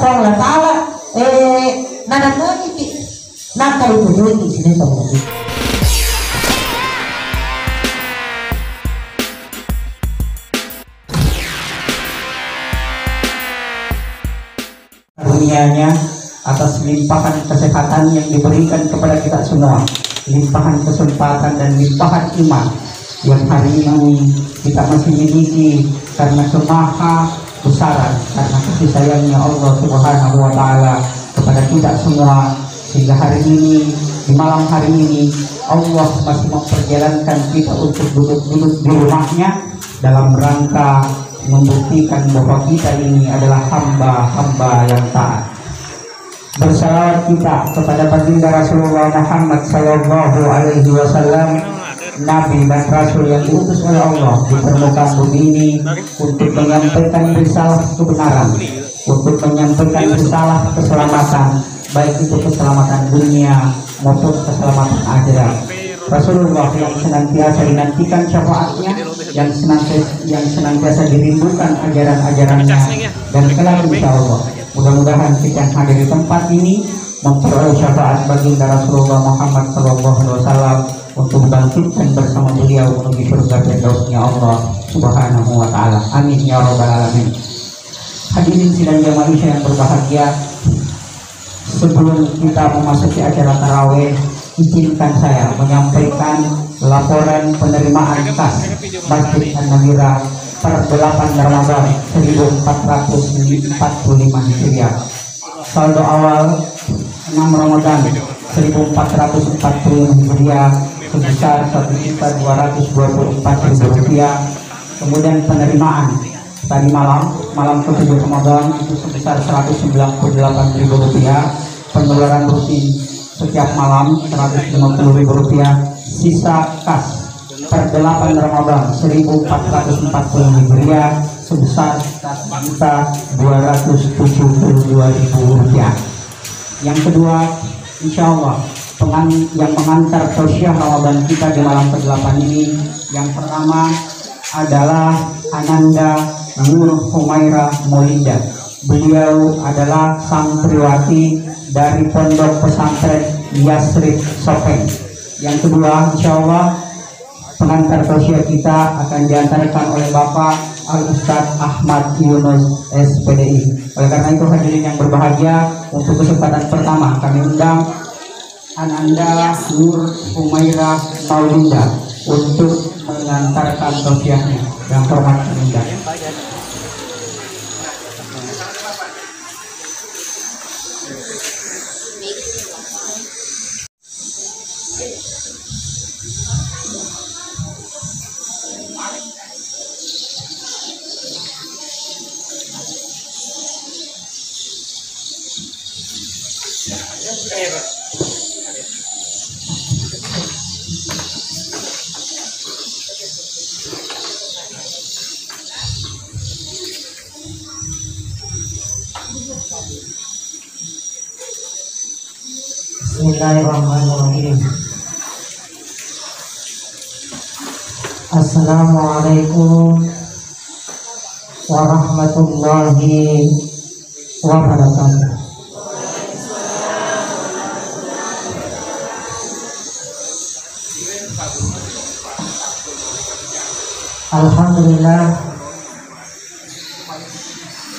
Allah Ta'ala nananangiti nakalipunuti sinitong lagi. Karunianya atas limpahan kesehatan yang diberikan kepada kita semua, limpahan kesempatan dan limpahan iman yang hari ini kita masih miliki karena kemaha besaran, karena kasih sayangnya Allah Subhanahu wa Ta'ala kepada kita semua, sehingga hari ini, di malam hari ini, Allah masih memperjalankan kita untuk duduk-duduk di rumahnya dalam rangka membuktikan bahwa kita ini adalah hamba-hamba yang taat. Bersalawat kita kepada baginda Rasulullah Muhammad Sallallahu Alaihi Wasallam, Nabi dan Rasul yang diutus oleh Allah di permukaan bumi ini untuk menyampaikan risalah kebenaran, untuk menyampaikan risalah keselamatan, baik itu keselamatan dunia maupun keselamatan akhirat. Rasulullah yang senantiasa dinantikan syafaatnya, yang senantiasa dirindukan ajaran-ajarannya, dan kelak insya Allah mudah-mudahan kita yang hadir di tempat ini memperoleh syafaat baginda Rasulullah Muhammad SAW untuk bangkitkan bersama beliau menuju surga firdausnya Allah Subhanahu wa Ta'ala. Amin ya rabbal alamin. Hadirin sidang jamaah yang berbahagia, sebelum kita memasuki acara tarawih, izinkan saya menyampaikan laporan penerimaan kas Masjid An-Nawira per 8 Ramadan 1445 Hijriah. Saldo awal 6 Ramadan 1440 Hijriah sebesar Rp1.224.000. Kemudian penerimaan tadi malam ke-7 Ramadan itu sebesar Rp198.000. Pengeluaran rutin setiap malam Rp150.000. Sisa kas per 8 Ramadan 1440 Hijriah sebesar Rp1.272.000. Yang kedua, insya Allah yang mengantar tausiah Ramadan kita di malam ke-8 ini, yang pertama adalah Ananda Nur Humaira Molinda. Beliau adalah santriwati dari Pondok Pesantren Yasrib Sopeng. Yang kedua, insya Allah pengantar tausiah kita akan diantarkan oleh Bapak Al-Ustadz Ahmad Yunus SPDI. Oleh karena itu hadirin yang berbahagia, untuk kesempatan pertama kami undang Ananda Nur Humaira Molinda untuk mengantarkan tausiahnya. Yang hormat Ananda. Bismillahirrahmanirrahim. Assalamualaikum warahmatullahi wabarakatuh.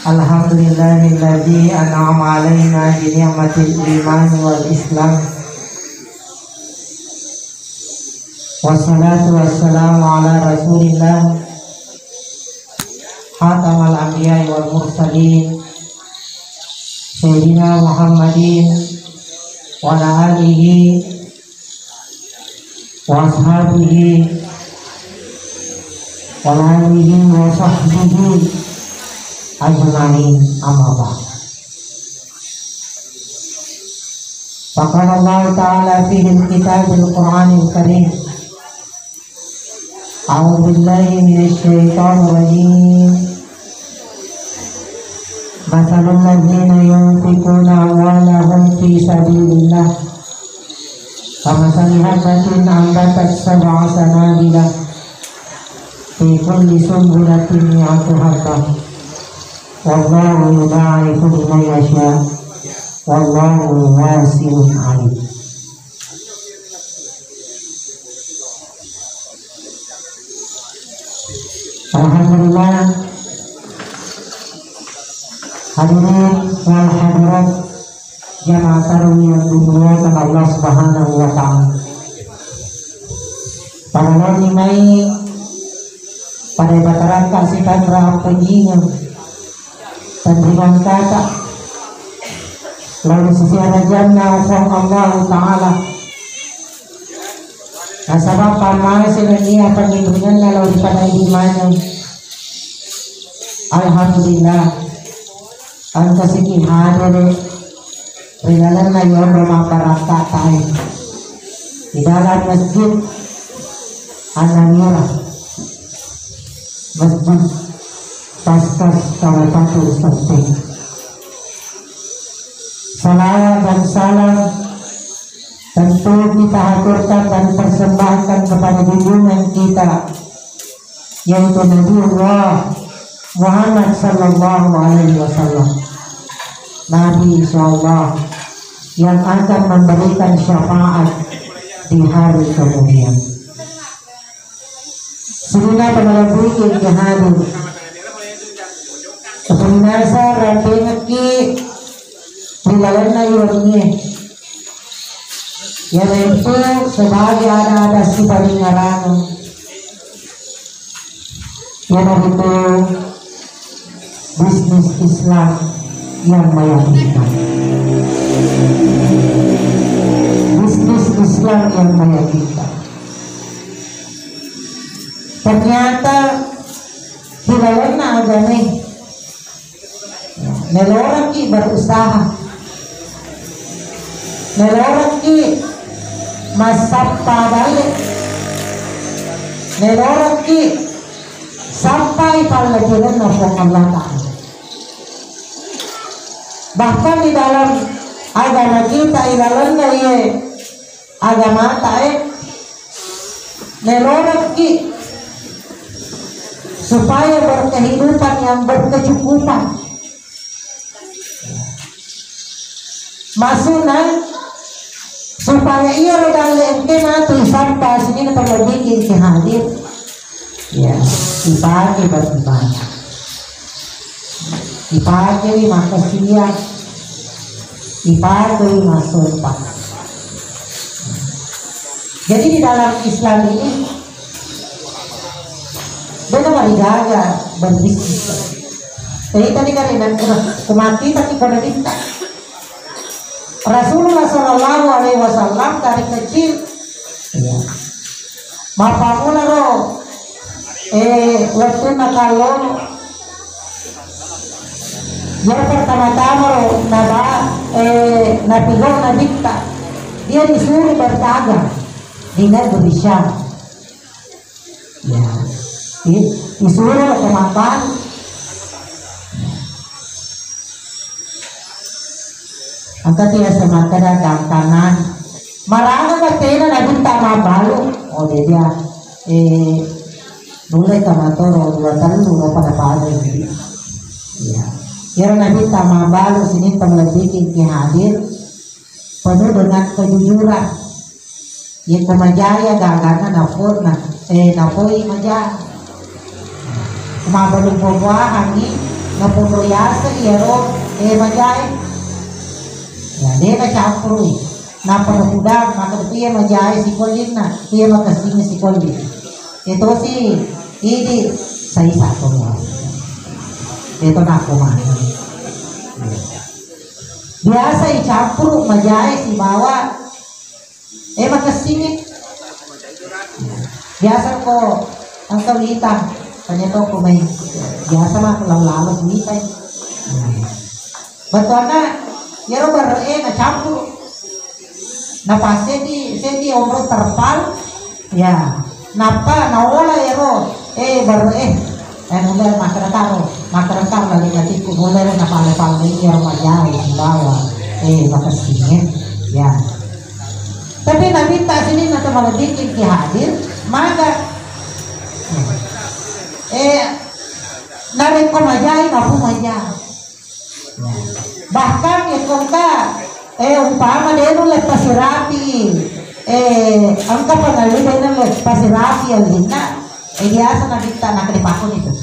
Alhamdulillahilladzi an'ama 'alaina bi ni'matil iman wal islam. Wassalatu wassalamu ala Rasulillah khatamal anbiya'i wal mursalin Sayyidina Muhammadin wa ala alihi wa ashabihi wa alihi wa sahbihi ajma'in, amma ba'd. Faqala Allah Ta'ala fihi al-kitabil Qur'anil Karim. A'udzu billahi minasy syaithanir rajim. Mathalul ladzina yunfiquna amwalahum fi sabilillah kamathali habatin ambatat sab'a sanabila fi kulli sunbulatin mi'atu habbah wallahu yudaifu liman yasha wallahu wasi'un alim. Alhamdulillah, hadirin wal hadirat jamaah tarawih yang dimuliakan Allah Subhanahu wa taala. Pada hari ini pada bataran kasihkan rahmat penjingan dan dengan kata lalu sisi jannah Allah taala. Nasabab pamai senania pengimbingan lalu pada iman. Alhamdulillah ang kasikihan ringalan na yon rumaparaka tayo di dalam masjid An-Namira, masjid Paskas Kabupaten Santeng. Salawat dan salam tentu kita aturkan dan persembahkan kepada junjungan kita, yaitu Nabiullah Muhammad sallallahu alaihi wasallam, Nabi SAW yang akan memberikan syafaat di hari kemudian. Sehingga pengelabui hadir sebenarnya rapinya ki bilalan na yurnya yang itu sebagai ada si palingaran yang itu bisnis Islam yang meyakinkan, bisnis Islam yang meyakinkan. Ternyata hilawan na agama nelorang ki berusaha, nelorang ki masapa balik, nelorang ki sampai palagiran ng Allah Ta'ala. Bahkan di dalam agama kita ilalan na agama tayo nelorang ki supaya berkehidupan yang berkecukupan. Maksudnya supaya ia rodang leengke na ito sampai sini na paglabigin si hadir. Ya, dipakai beribadah, dipakai makasih, dipakai masulpan. Jadi di dalam Islam ini beda marigaga berbisnis. Jadi tadi kan ini kumati tapi koordinata. Rasulullah Sallallahu Alaihi Wasallam dari kecil, mapamula ro. Waktu nakalo yang pertama-tama napigaw na dikta, dia disuruh berdagang di negeri Syam. Ya, disuruh kemapan. Angkat dia semata dagang kanan. Maranga katena na dikta mabalu. Oh dia mulai kamatoro dua tahun pada pada ini, ya. Yang nabi tama baru sini penglebihin hadir penuh dengan kejujuran. Yang kemajaya gagana napur napoi maja. Kumabalong bubuahan ni napuro yasa iyero majay. Ya dia campur. Napanapudang makadpiya majay si kolin na piya makasing si kolin. Ito si ini saya satu itu nak kumain biasa dicampur majai si bawa makasingit biasa ko ang kaulitan kanya to kumain biasa mah lalu kulitan betul na yero bar na campur na pasti di omro terpal ya napa nawala yero baru mulai masyarakat lagi nanti mulai na pala yero majay ang bawa makasingit ya tapi nabita sini na maladikin hadir maka narin ko majay na pumajay Bahkan ya kung ka, umpama din ulit pasirapi, ang kapangalit din ulit pasirapi ang gina, diasa na dikta na kalipakon ito.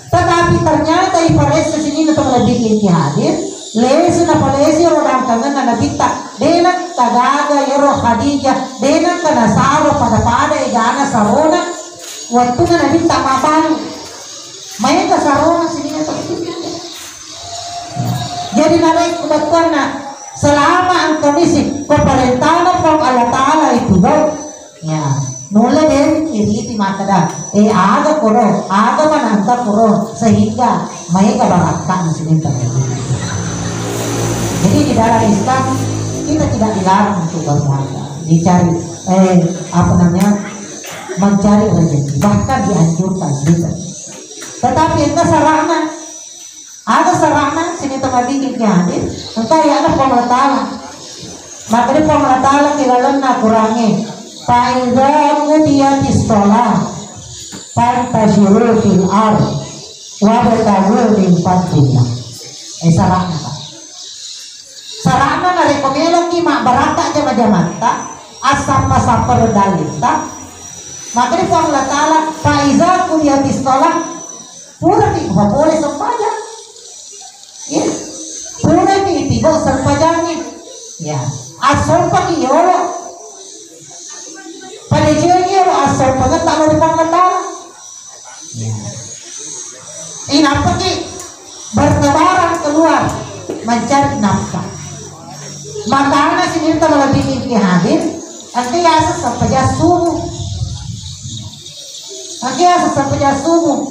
Tetapi ternyata ipares sa sini na itong nabikin kihadir, lesi na palesi orang kangen na nabita, denang tagaga yero Khadijah, denang kanasaro pada igana sarona, waktu na nabita mapano, may kasarona sini na itong. Jadi narik kebetulan na selama ang komisi pemerintahan ng Allah Ta'ala itu ya nula din iriti makada aga kuro aga mananta kuro sehingga may kabaratan sini jadi di dalam Islam kita tidak dilarang untuk berpuasa dicari apa namanya mencari rezeki bahkan dianjurkan gitu tetapi itu sarana ada sarana sini tempat bikin hadir entah ya ada pemerintah maka di pemerintah kilalan na kurangi Fa'idha dia di sekolah Fantashiru fil ar Wabatawu min fadlillah sarana pak sarana na rekomelo ki mak barata jama-jamanta asam pasapar dalita maka di pemerintah Fa'idha dia di sekolah pura di boleh sempajan ya pura di tiba sempajannya ya asal pagi yolo pada jengir asal banget tak ada pengetara ini apa ki bertebaran keluar mencari nafkah makanya sini kita lebih hadir nanti asa sampai subuh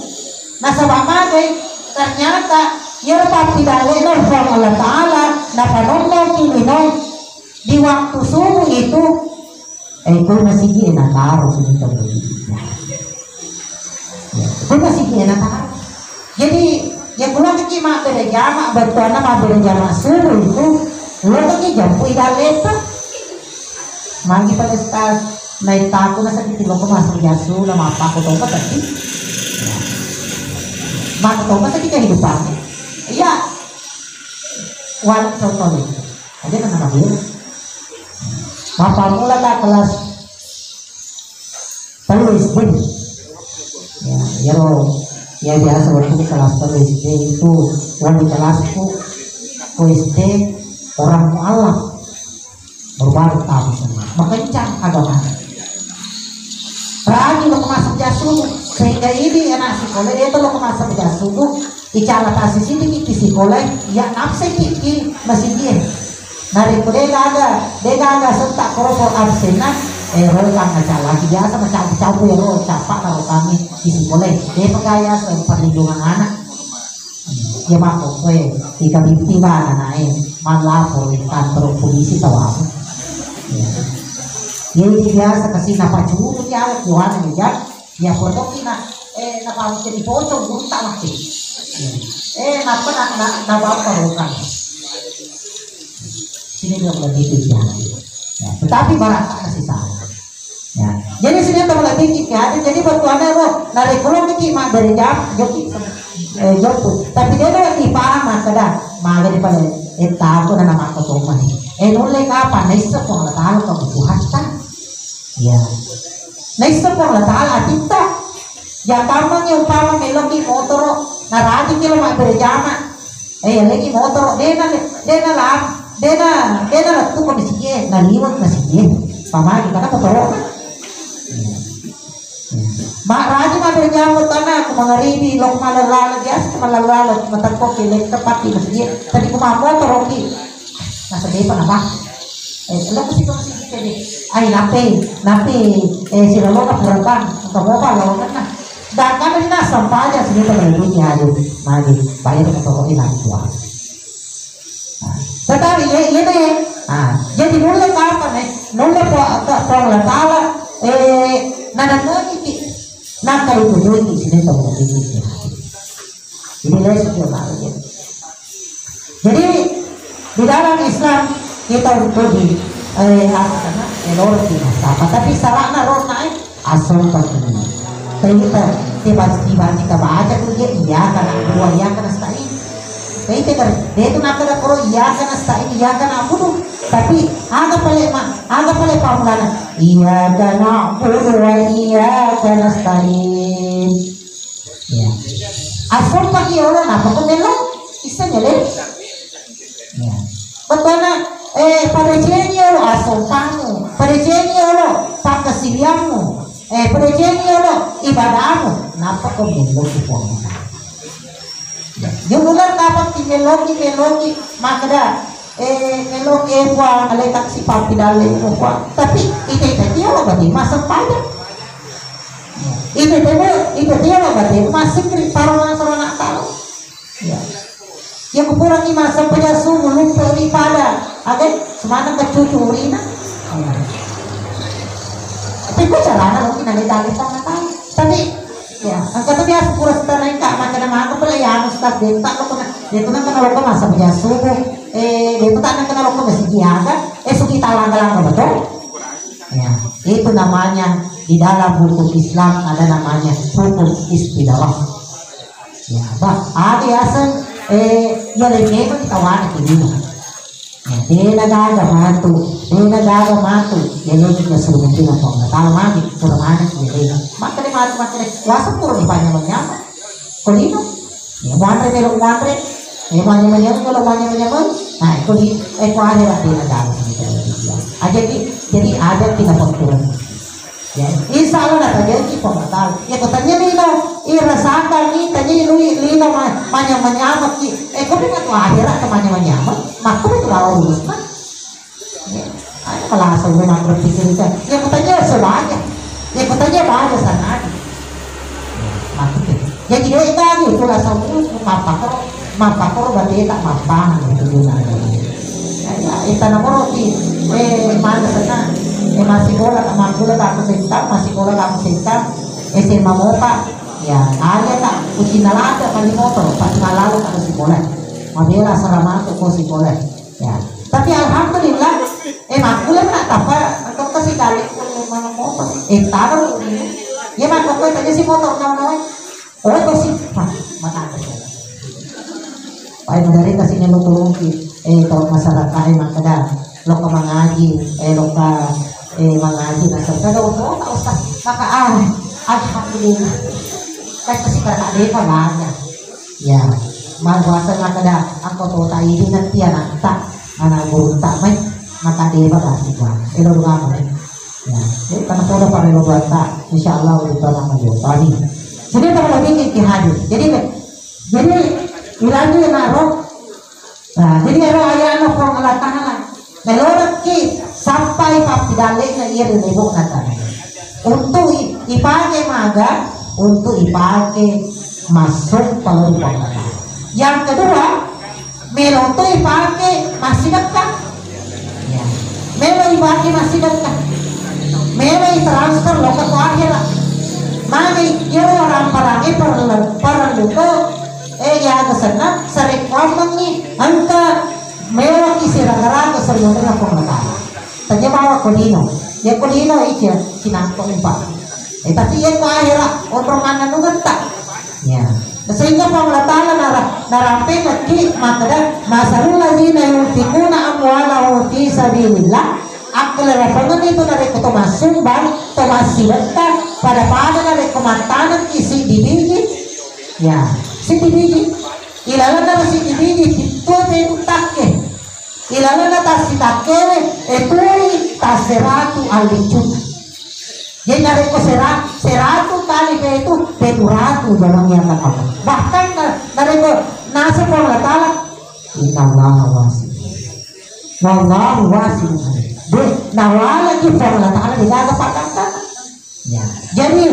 nah sabamagai ternyata yerpa tidak lelah from Allah Ta'ala napanonong kiminong di waktu subuh itu itu masih enak taruh sini itu masih enak taruh jadi ya pulang ke mak berjamaah bertuana mak berjamaah subuh itu lo tuh jampu ida lepa magi pada sekarang naik taku nasa kita lo kemasuk jasu lama apa aku tahu tadi mak tahu masa kita hidupannya iya walau contoh aja kan apa dia maka mula tak kelas terus pun ya biasa waktu di kelas terus itu orang di kelasku SD orang mualaf berbaru tahu makanya agama rajin lo kemasuk jasu sehingga ini anak sekolah itu lo kemasuk jasu bicara kasih sini kisi sekolah ya nafsu kiki masih dia dari mereka ada sentak korupor absenan rokan macam lagi biasa macam campur ya roh capak kalau kami kisi sekolah dia pegaya perlindungan anak dia makuk tiga binti mana naik malapor kantor polisi tahu apa jadi biasa kasih napa curu ya Tuhan ya foto kita napa jadi pocong gunta lagi napa apa rokan sini dia lebih ya. Tetapi barang kasih salah ya. Jadi sini kita lebih ya. Jadi bertuanya roh nari kulon ini mak dari jam joki joku tapi dia lagi paham kada maga di pada tahu na nama ko man nule kapan naisa po ang latalo kabubuhatan ya naisa po ang latalo atita ya tamang yung pamang meloki motoro naradi kilo mak dari jama lagi motoro Dena tu kondisinya naliwat na sige pamagi kana potoro mak raji ma berjamut tanah kumangaribi lok malalala biasa malalala matangkok kilek tepat di masjid tadi kumamo toroki nasa depan apa lo kasi sige ay nape sila lo kapurakan kamopa lawakan na dan kami na sampaya sini pagalibuti hayo magi bayar ka toro ilang tuwa tetapi ini jadi mulai kapan mulai po Allah Ta'ala nananoni nakal itu juga sini tahu ini lesson yang baru jadi di dalam Islam kita uji orang tidak apa tapi sarana roh naik asal pakai kita tiba-tiba kita baca tuh dia iya kan dua iya kan sekali Kaya dito nakada kuro iya ka na sa iya ka na abudu. Tapi aga pala pamulana. Iya ka na abudu wa iya ka na stain. Ya. Asal pagi orang apa kemela? Isa nyale. Ya. Betul na pada jenyo lo asal kamu, pada jenyo lo pakasiliamu, pada jenyo lo ibadahmu. Napa kemela kita? Yung ular dapat melogi makada melogi kwa alay taksi papidale mo kwa tapi ite dia lo bati masang pada ite dia lo bati masih kri parang sarana tao ya yang kurang ni masang pada sumu lupa di pada agak semana kecucuri na tapi ko carana lo kinalidali pa tayo tapi ya, ang kata biasa kuras tanay ka, makana mga kapalayan, ustad, dito na kanalo ka masa pajasubo, dito tanang kanalo ka masigiyaga, sukita lang ba to? Ya, itu namanya di dalam hukum Islam ada namanya hukum istidawa. Ya, bah, ada asan, ya lagi ko ditawanan kini. Ya, dia nagagamanto, yan yung nasunutin ang mga talamagi, kuramanan nila. Makari, wasa puro di pa niya manyaman. Kulino, yung wantre, yung manyaman, nah, kuli, kuhari lang din nagagaman nila. Jadi ada pinapagturan. Ya, insya Allah na tayo po matal. Ya katanya nila, irasakan ni tanya nila manyaman ki. Kung nga to akhirat ka manyaman, makto ito urus na. Ano kalasa mo na berpikir ka? Ya katanya sebanyak. Ya katanya bahagia sangat. Makto. Jadi dia tadi itu rasa urus mapakor berarti tak mapahan itu guna. Ya, ita na mo roti mana sana. Masih bola aku sentam, ese mamoka, ya ada tak uci nalada kali motor, pas nalalu tak si bola, mabela saramato ko si bola, ya. Tapi alhamdulillah, makula na tapa, atau kasi kali ko mga motor, taruh ini, ya makoko tadi si motor na, ko si matakas. Ay madari kasi niya tulong tahun masyarakat ay makada, lo ka mangaji, lo ka mengaji na sa pero tak usah maka alhamdulillah kasi kata dia pamana ya magwasa na kada ako to tayo din at tiyan ta ana burunta may maka dia ba kasi ba ilo nga mo ya jadi kana to pa ilo ta insyaallah ito na mo tani jadi ta lagi kihadi jadi ilagi na ro jadi ro ayano ko ngalatangan melorot ki sampai papidale na iya rinibok na tayo. Untuk ipake maga, untuk ipake masuk paluripang na tayo. Yang kedua, meron to ipake masigat ka. Meron ipake masigat ka. Meron i-transfer lo ka to akhira. Magi, yung orang parang paraluto, yaga sana, sa requirement ni, angka, meron isiragarago sa yung na pumatawa. Tanya bawa kulino, ya kulino itu sinangkong pa. Tapi yang kahira omongan nungan tak. Ya. Sehingga panglatala narampe kaki makada masalul ladina yunfikuna amwalahum fi sabilillah. Akala rapangan itu nare ko masumbang to masilata pada nare kumantanan isi dibiji. Ya, si dibiji. Ilala na si dibiji itu takke. Ilala na tas takere etui taseratu alicut. Jadi nare ko seratu kali itu peturatu dalam yang apa. Bahkan nare ko nasa panglatala innallaha wasi. Wallahu wasi. Nawala ki panglatala digagapatan. Ya. Jadi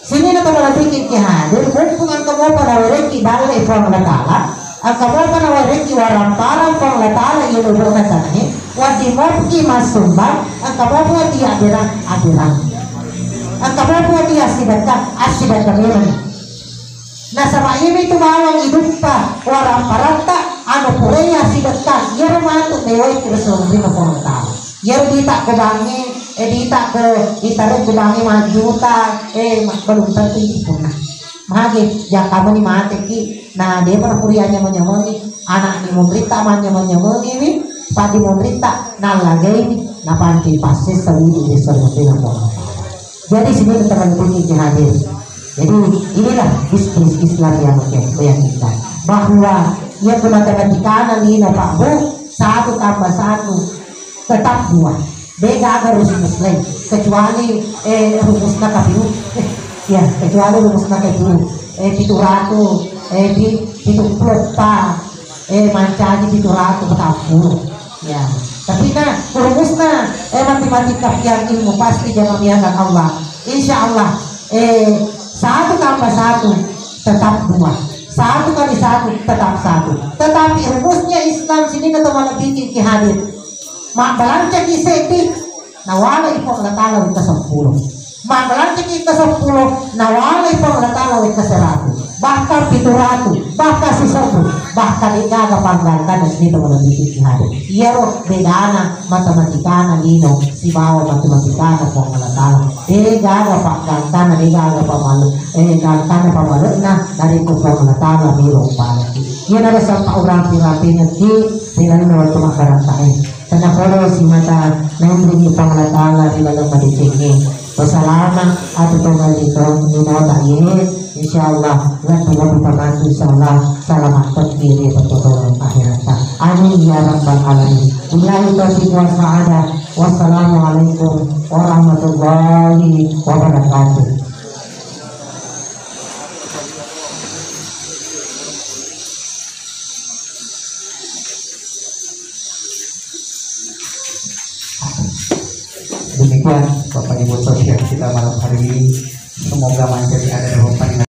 sini na pala pikir ki hadir hubungan kamu pada reki dalle panglatala. Ang kamu pada reki waramparang panglatala yung ubrokan tani. Wadi mopki masumbang ang kamu buat dia adiran. Ang kamu buat dia asidat kami. Nasa maimi tumawang hidup pa waramparang ta ano pureya asidat ka. Yero mato neoy kirasumri na panglatala. Yero dita ko bangi dita ko itarin ko bangi mga juta baluntan ko ipon na. Mahagi, diyan kamo ni mate ki na di pa na kurianya mo niya mo ni anak ni memberita manya ini padi memberita nalagay na panti pasis sa widi di sarili ng mga. Jadi sini teman punya hadir. Jadi inilah bisnis Islam yang kita bahwa ia penatangatikan ni na Pak Bu satu tambah satu tetap dua. Beda harus muslim kecuali rumus na kapiru. Ya kecuali rumus na kapiru. Pituratu pituplot pa mancani pituratu petapur. Ya tapi nah rumus na matematika yang ilmu pasti jangan biarkan Allah. Insya Allah satu tambah satu tetap dua, satu kali satu tetap satu. Tetapi rumusnya Islam sini kata malah bikin hadir. Mak balancak iseti nawala ipong latala wika 10. Mak balancak ika 10 nawala ipong latala wika 100. Bahkan 700, bahkan 1000, bahkan ikaga panggantan dan dito malah bikin hadir. Iyaro bedana matematikana lino si bawa matematikana pong latala. Gaga panggantan na gaga pamalu gantan na pamalu na dari ko pong latala birong pala. Yan na sa paurapi-rapi na di sila na tumakarantay. Sana polo si mata memberi panglatala di dalam madicingin. Wassalamu atau dito minota ini insyaallah lan tuwa pamandu insyaallah salamat takdiri patutulong akhirat. Amin ya rabbal alamin. Billahi taufiq wal sa'adah. Wassalamualaikum warahmatullahi wabarakatuh. Demikian Bapak Ibu sosial kita malam hari ini, semoga menjadi ada harapan